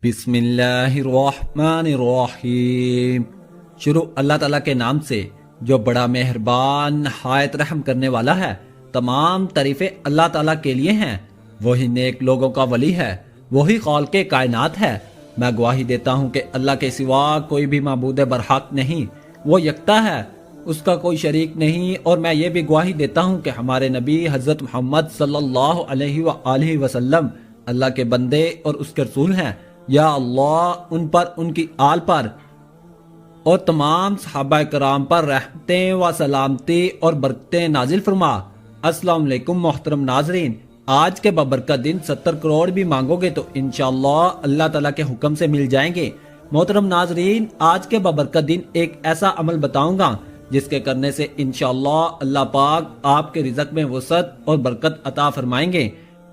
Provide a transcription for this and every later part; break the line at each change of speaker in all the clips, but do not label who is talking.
بسم اللہ الرحمن الرحیم۔ شروع اللہ تعالیٰ کے نام سے جو بڑا مہربان نہایت رحم کرنے والا ہے۔ تمام تعریفیں اللہ تعالیٰ کے لیے ہیں۔ وہی نیک لوگوں کا ولی ہے، وہی خالق کائنات ہے۔ میں گواہی دیتا ہوں کہ اللہ کے سوا کوئی بھی معبود برحق نہیں، وہ یکتا ہے، اس کا کوئی شریک نہیں۔ اور میں یہ بھی گواہی دیتا ہوں کہ ہمارے نبی حضرت محمد صلی اللہ علیہ وآلہ وسلم اللہ کے بندے اور اس کے رسول ہیں۔ یا اللہ ان پر، ان کی آل پر اور تمام صحابہ کرام پر رحمتیں و سلامتی اور برکتیں نازل فرما۔ السلام علیکم محترم ناظرین، آج کے بابرکت دن 70 کروڑ بھی مانگو گے تو انشاءاللہ اللہ تعالیٰ کے حکم سے مل جائیں گے۔ محترم ناظرین، آج کے بابرکت دن ایک ایسا عمل بتاؤں گا جس کے کرنے سے انشاءاللہ اللہ پاک آپ کے رزق میں وسعت اور برکت عطا فرمائیں گے،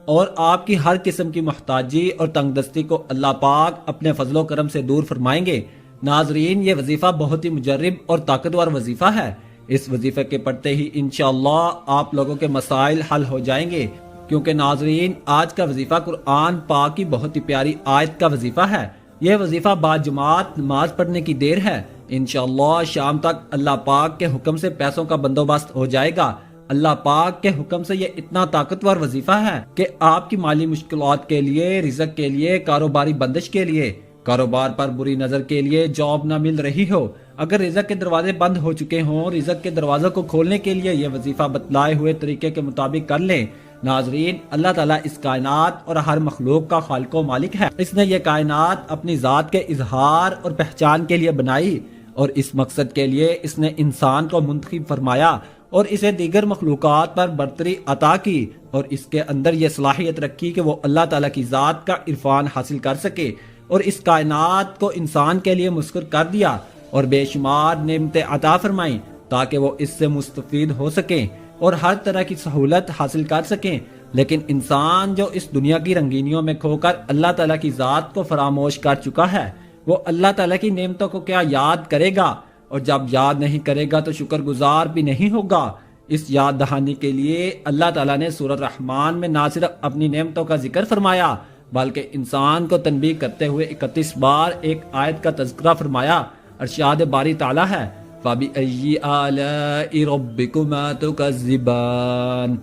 اور آپ کی ہر قسم کی محتاجی اور تنگ دستی کو اللہ پاک اپنے فضل و کرم سے دور فرمائیں گے۔ ناظرین، یہ وظیفہ بہت ہی مجرب اور طاقتور وظیفہ ہے۔ اس وظیفے کے پڑھتے ہی انشاءاللہ آپ لوگوں کے مسائل حل ہو جائیں گے، کیونکہ ناظرین آج کا وظیفہ قرآن پاک کی بہت ہی پیاری آیت کا وظیفہ ہے۔ یہ وظیفہ بعد جماعت نماز پڑھنے کی دیر ہے۔ انشاءاللہ شام تک اللہ پاک کے حکم سے پیسوں کا بندوبست ہو جائے گا۔ اللہ پاک کے حکم سے یہ اتنا طاقتور وظیفہ ہے کہ آپ کی مالی مشکلات کے لیے، رزق کے لیے، کاروباری بندش کے لیے، کاروبار پر بری نظر کے لیے، جاب نہ مل رہی ہو، اگر رزق کے دروازے بند ہو چکے ہوں، رزق کے دروازوں کو کھولنے کے لیے یہ وظیفہ بتلائے ہوئے طریقے کے مطابق کر لیں۔ ناظرین، اللہ تعالیٰ اس کائنات اور ہر مخلوق کا خالق و مالک ہے۔ اس نے یہ کائنات اپنی ذات کے اظہار اور پہچان کے لیے بنائی، اور اس مقصد کے لیے اس نے انسان کو منتخب فرمایا اور اسے دیگر مخلوقات پر برتری عطا کی، اور اس کے اندر یہ صلاحیت رکھی کہ وہ اللہ تعالیٰ کی ذات کا عرفان حاصل کر سکے، اور اس کائنات کو انسان کے لیے مسخر کر دیا اور بے شمار نعمتیں عطا فرمائیں تاکہ وہ اس سے مستفید ہو سکیں اور ہر طرح کی سہولت حاصل کر سکیں۔ لیکن انسان جو اس دنیا کی رنگینیوں میں کھو کر اللہ تعالیٰ کی ذات کو فراموش کر چکا ہے، وہ اللہ تعالیٰ کی نعمتوں کو کیا یاد کرے گا، اور جب یاد نہیں کرے گا تو شکر گزار بھی نہیں ہوگا۔ اس یاد دہانی کے لیے اللہ تعالیٰ نے سورۃ الرحمن میں نہ صرف اپنی نعمتوں کا ذکر فرمایا بلکہ انسان کو تنبیہ کرتے ہوئے 31 بار ایک آیت کا تذکرہ فرمایا۔ ارشاد باری تعالیٰ ہے، فَبِأَيِّ آلَاءِ رَبِّكُمَا تُكَذِّبَانِ۔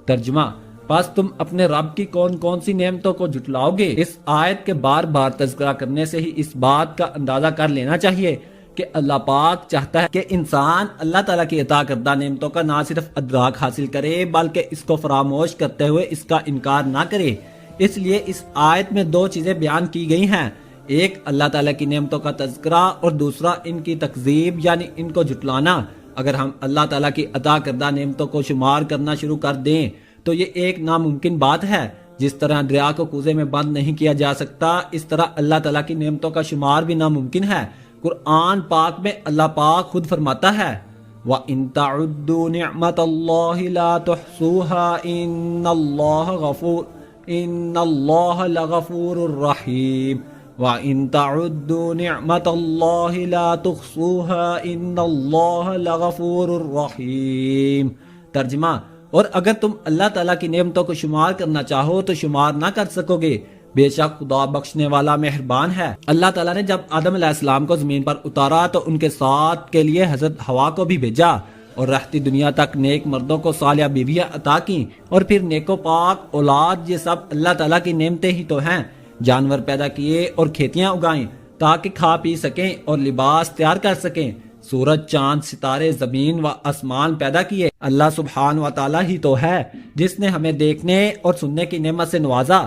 ترجمہ، پس تم اپنے رب کی کون کون سی نعمتوں کو جھٹلاؤ گے۔ اس آیت کے بار بار تذکرہ کرنے سے ہی اس بات کا اندازہ کر لینا چاہیے کہ اللہ پاک چاہتا ہے کہ انسان اللہ تعالیٰ کی عطا کردہ نعمتوں کا نہ صرف ادراک حاصل کرے بلکہ اس کو فراموش کرتے ہوئے اس کا انکار نہ کرے۔ اس لیے اس آیت میں دو چیزیں بیان کی گئی ہیں، ایک اللہ تعالیٰ کی نعمتوں کا تذکرہ اور دوسرا ان کی تکذیب یعنی ان کو جھٹلانا۔ اگر ہم اللہ تعالیٰ کی عطا کردہ نعمتوں کو شمار کرنا شروع کر دیں تو یہ ایک ناممکن بات ہے۔ جس طرح دریا کو کوزے میں بند نہیں کیا جا سکتا، اس طرح اللہ تعالیٰ کی نعمتوں کا شمار بھی ناممکن ہے۔ قرآن پاک میں اللہ پاک خود فرماتا ہے، وَإِن تَعُدُّوا نِعْمَةَ اللَّهِ لَا تُحْصُوهَا إِنَّ اللَّهَ لَغَفُورٌ رَحِيمٌ وَإِن تَعُدُّوا نِعْمَةَ اللَّهِ لَا تُحْصُوهَا إِنَّ اللَّهَ لَغَفُورٌ رَحِيمٌ۔ ترجمہ، اور اگر تم اللہ تعالیٰ کی نعمتوں کو شمار کرنا چاہو تو شمار نہ کر سکو گے، بے شک خدا بخشنے والا مہربان ہے۔ اللہ تعالیٰ نے جب آدم علیہ السلام کو زمین پر اتارا تو ان کے ساتھ کے لیے حضرت ہوا کو بھی بھیجا، اور رہتی دنیا تک نیک مردوں کو صالحہ بیویاں عطا کی، اور پھر نیک و پاک اولاد۔ یہ سب اللہ تعالیٰ کی نعمتیں ہی تو ہیں۔ جانور پیدا کیے اور کھیتیاں اگائیں تاکہ کھا پی سکیں اور لباس تیار کر سکیں۔ سورج، چاند، ستارے، زمین و آسمان پیدا کیے۔ اللہ سبحانہ و تعالیٰ ہی تو ہے جس نے ہمیں دیکھنے اور سننے کی نعمت سے نوازا،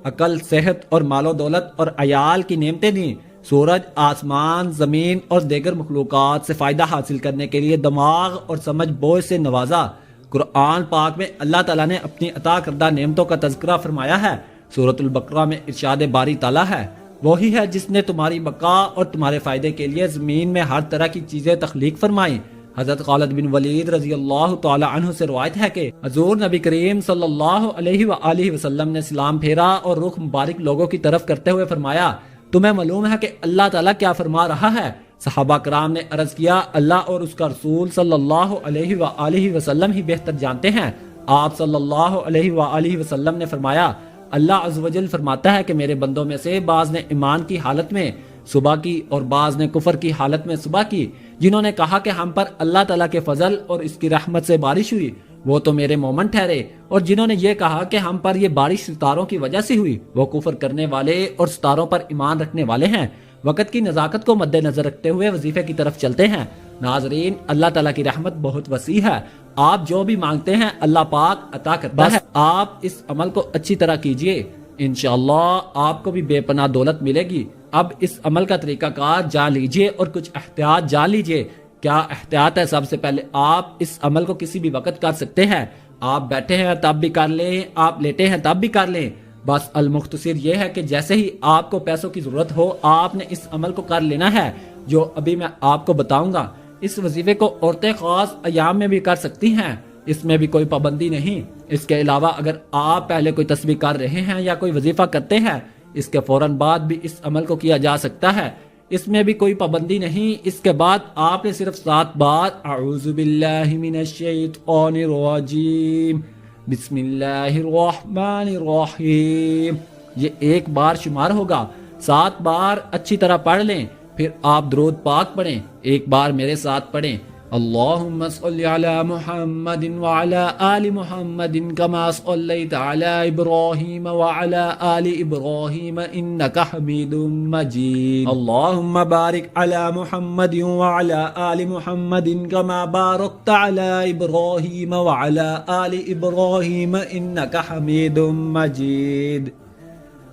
عقل، صحت اور مال و دولت اور عیال کی نعمتیں دیں، سورج، آسمان، زمین اور دیگر مخلوقات سے فائدہ حاصل کرنے کے لیے دماغ اور سمجھ بوجھ سے نوازا۔ قرآن پاک میں اللہ تعالیٰ نے اپنی عطا کردہ نعمتوں کا تذکرہ فرمایا ہے۔ سورۃ البقرہ میں ارشاد باری تعالیٰ ہے، وہی ہے جس نے تمہاری بقا اور تمہارے فائدے کے لیے زمین میں ہر طرح کی چیزیں تخلیق فرمائیں۔ حضرت خالد بن ولید رضی اللہ تعالی عنہ سے روایت ہے کہ حضور نبی کریم صلی اللہ علیہ وآلہ وسلم نے سلام پھیرا اور رخ مبارک لوگوں کی طرف کرتے ہوئے فرمایا، تمہیں معلوم ہے کہ اللہ تعالیٰ کیا فرما رہا ہے؟ صحابہ کرام نے عرض کیا، اللہ اور اس کا رسول صلی اللہ علیہ وآلہ وسلم ہی بہتر جانتے ہیں۔ آپ صلی اللہ علیہ وآلہ وسلم نے فرمایا، اللہ عز و جل فرماتا ہے کہ میرے بندوں میں سے بعض نے ایمان کی حالت میں صبح کی اور بعض نے کفر کی حالت میں صبح کی، جنہوں نے کہا کہ ہم پر اللہ تعالیٰ کے فضل اور اس کی رحمت سے بارش ہوئی وہ تو میرے مومن ٹھہرے، اور جنہوں نے یہ کہا کہ ہم پر یہ بارش ستاروں کی وجہ سے ہوئی وہ کفر کرنے والے اور ستاروں پر ایمان رکھنے والے ہیں۔ وقت کی نزاکت کو مد نظر رکھتے ہوئے وظیفے کی طرف چلتے ہیں۔ ناظرین، اللہ تعالیٰ کی رحمت بہت وسیع ہے، آپ جو بھی مانگتے ہیں اللہ پاک عطا کرتا ہے۔ آپ اس عمل کو اچھی طرح کیجئے، انشاءاللہ آپ کو بھی بے پناہ دولت ملے گی۔ اب اس عمل کا طریقہ کار جان لیجئے اور کچھ احتیاط جان لیجئے۔ کیا احتیاط ہے؟ سب سے پہلے آپ اس عمل کو کسی بھی وقت کر سکتے ہیں، آپ بیٹھے ہیں تب بھی کر لیں، آپ لیٹے ہیں تب بھی کر لیں۔ بس المختصر یہ ہے کہ جیسے ہی آپ کو پیسوں کی ضرورت ہو آپ نے اس عمل کو کر لینا ہے جو ابھی میں آپ کو بتاؤں گا۔ اس وظیفے کو عورتیں خاص ایام میں بھی کر سکتی ہیں، اس میں بھی کوئی پابندی نہیں۔ اس کے علاوہ اگر آپ پہلے کوئی تسبیح کر رہے ہیں یا کوئی وظیفہ کرتے ہیں اس کے فوراً بعد بھی اس عمل کو کیا جا سکتا ہے، اس میں بھی کوئی پابندی نہیں۔ اس کے بعد آپ نے صرف 7 بار اعوذ باللہ من الشیطان الرجیم بسم اللہ الرحمن الرحیم، یہ ایک بار شمار ہوگا۔ 7 بار اچھی طرح پڑھ لیں، پھر آپ درود پاک پڑھیں۔ ایک بار میرے ساتھ پڑھیں، اللہم صلی علی محمد وعلی آل محمد کما صلیت علی ابراہیم وعلی آل ابراہیم انک حمید مجید، اللہم بارک علی محمد وعلی آل محمد کما بارکت علی ابراہیم وعلی آل ابراہیم انک حمید مجید۔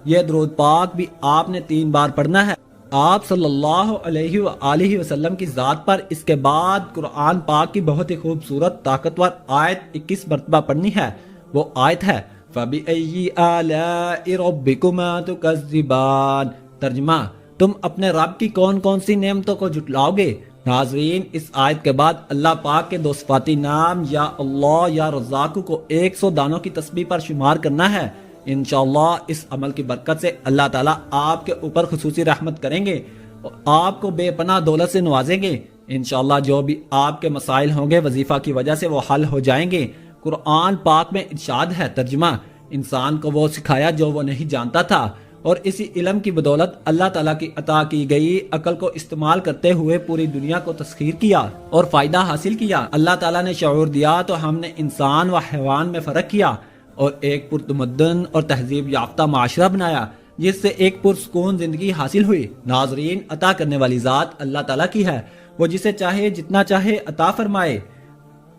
یہ درود پاک بھی آپ نے 3 بار پڑھنا ہے۔ آپ صلی اللہ علیہ وآلہ وسلم کی ذات پر اس کے بعد قرآن پاک کی بہت ہی خوبصورت طاقتور آیت 21 مرتبہ پڑھنی ہے۔ وہ آیت ہے فَبِأَيِّ آلَاءِ رَبِّكُمَا تُكَذِّبَانِ، ترجمہ تم اپنے رب کی کون کون سی نعمتوں کو جھٹلاؤ گے۔ ناظرین، اس آیت کے بعد اللہ پاک کے 2 صفاتی نام یا اللہ یا رزاق کو 100 دانوں کی تسبیح پر شمار کرنا ہے۔ انشاءاللہ اس عمل کی برکت سے اللہ تعالیٰ آپ کے اوپر خصوصی رحمت کریں گے اور آپ کو بے پناہ دولت سے نوازیں گے۔ انشاءاللہ جو بھی آپ کے مسائل ہوں گے وظیفہ کی وجہ سے وہ حل ہو جائیں گے۔ قرآن پاک میں ارشاد ہے، ترجمہ انسان کو وہ سکھایا جو وہ نہیں جانتا تھا، اور اسی علم کی بدولت اللہ تعالیٰ کی عطا کی گئی عقل کو استعمال کرتے ہوئے پوری دنیا کو تسخیر کیا اور فائدہ حاصل کیا۔ اللہ تعالیٰ نے شعور دیا تو ہم نے انسان و حیوان میں فرق کیا اور ایک پرتمدن اور تہذیب یافتہ معاشرہ بنایا جس سے ایک پرسکون زندگی حاصل ہوئی۔ ناظرین، عطا کرنے والی ذات اللہ تعالیٰ کی ہے، وہ جسے چاہے جتنا چاہے عطا فرمائے۔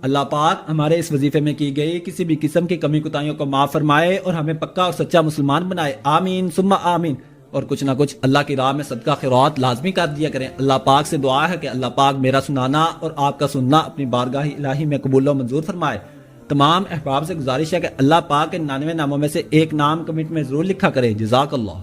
اللہ پاک ہمارے اس وظیفے میں کی گئی کسی بھی قسم کی کمی کوتاہیوں کو معاف فرمائے اور ہمیں پکا اور سچا مسلمان بنائے، آمین ثم آمین۔ اور کچھ نہ کچھ اللہ کی راہ میں صدقہ خیرات لازمی کر دیا کریں۔ اللہ پاک سے دعا ہے کہ اللہ پاک میرا سنانا اور آپ کا سننا اپنی بارگاہ الہی میں قبول و منظور فرمائے۔ تمام احباب سے گزارش ہے کہ اللہ پاک کے 99 ناموں میں سے ایک نام کمنٹ میں ضرور لکھا کرے۔ جزاک اللہ۔